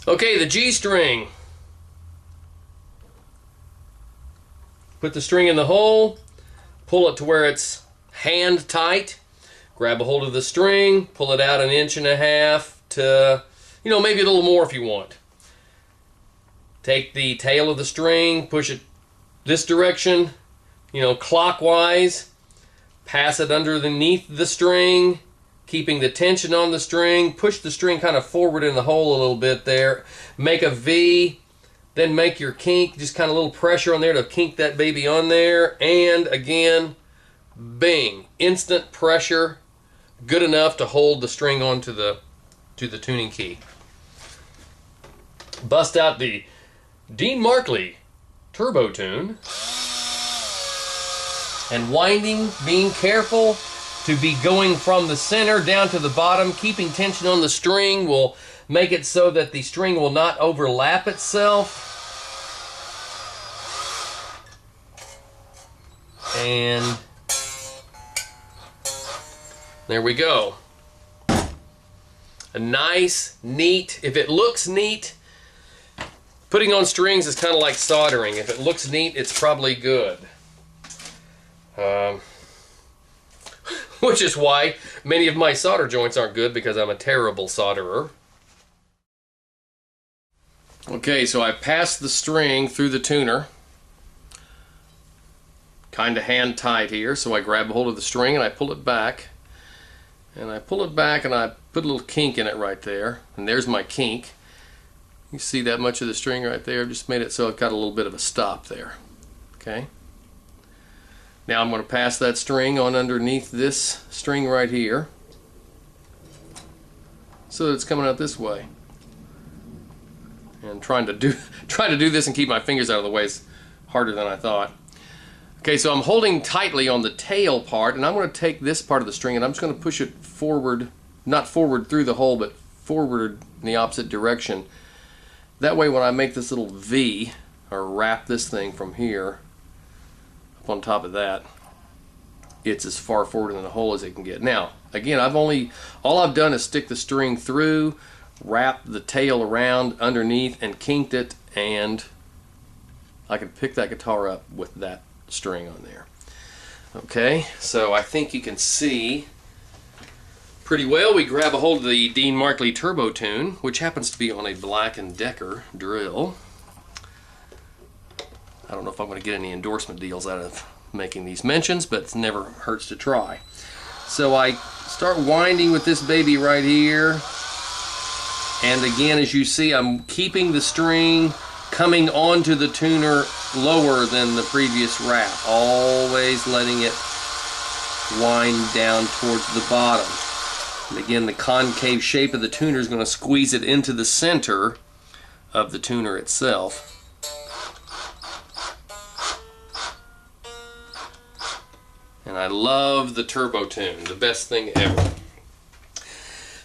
Okay, the G string. Put the string in the hole, pull it to where it's hand tight, grab a hold of the string, pull it out 1.5 inches to, maybe a little more if you want. Take the tail of the string, push it this direction, clockwise, pass it underneath the string, keeping the tension on the string, push the string kind of forward in the hole a little bit there, make a V, then make your kink, just kind of a little pressure on there to kink that baby on there, and again, bing, instant pressure, good enough to hold the string onto the tuning key. Bust out the Dean Markley Turbo Tune, and winding, being careful to be going from the center down to the bottom. Keeping tension on the string will make it so that the string will not overlap itself. And there we go. A nice, neat, if it looks neat, putting on strings is kind of like soldering. If it looks neat, it's probably good. Which is why many of my solder joints aren't good, because I'm a terrible solderer. Okay, so I passed the string through the tuner. Kind of hand tight here, so I grab a hold of the string and I pull it back. And I pull it back and I put a little kink in it right there. And there's my kink. You see that much of the string right there? I've just made it so I've got a little bit of a stop there. Okay. Now I'm going to pass that string on underneath this string right here, so that it's coming out this way. And trying to do this and keep my fingers out of the way is harder than I thought. Okay, so I'm holding tightly on the tail part, and I'm going to take this part of the string and I'm just going to push it forward, not forward through the hole, but forward in the opposite direction. That way when I make this little V, or wrap this thing from here up on top of that, it's as far forward in the hole as it can get. Now, again, all I've done is stick the string through, wrap the tail around underneath, and kinked it, and I can pick that guitar up with that string on there. Okay, so I think you can see pretty well. We grab a hold of the Dean Markley Turbo Tune, which happens to be on a Black & Decker drill. I don't know if I'm going to get any endorsement deals out of making these mentions, but it never hurts to try. So I start winding with this baby right here, and again, as you see, I'm keeping the string coming onto the tuner lower than the previous wrap, always letting it wind down towards the bottom. And again, the concave shape of the tuner is going to squeeze it into the center of the tuner itself. And I love the Turbo Tune, the best thing ever.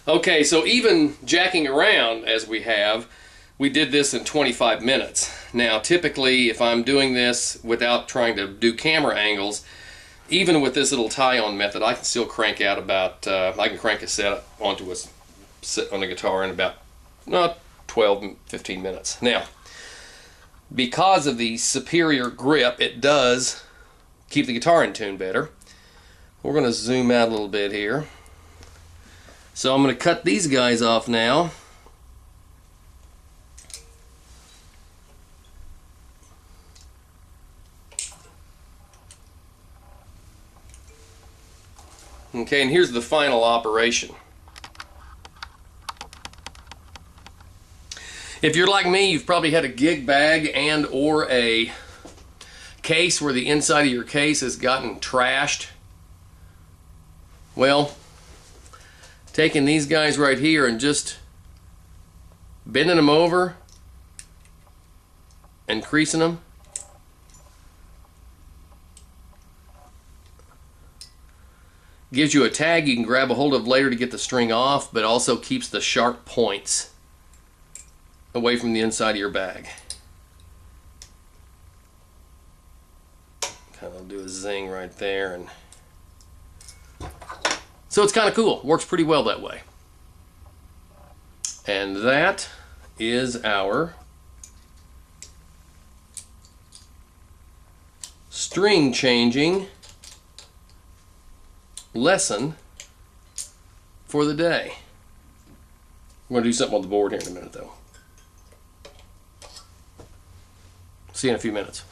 Okay, so even jacking around as we have, we did this in 25 minutes. Now, typically, if I'm doing this without trying to do camera angles, even with this little tie-on method, I can still crank out about, I can crank a set onto on the guitar in about 12, 15 minutes. Now, because of the superior grip, it does keep the guitar in tune better. We're going to zoom out a little bit here. So I'm going to cut these guys off now. Okay, and here's the final operation. If you're like me, you've probably had a gig bag and or a case where the inside of your case has gotten trashed. Well, taking these guys right here and just bending them over and creasing them. Gives you a tag you can grab a hold of later to get the string off, but also keeps the sharp points away from the inside of your bag. Kind of do a zing right there, and so it's kind of cool. Works pretty well that way. And that is our string changing lesson for the day. I'm going to do something on the board here in a minute, though. See you in a few minutes.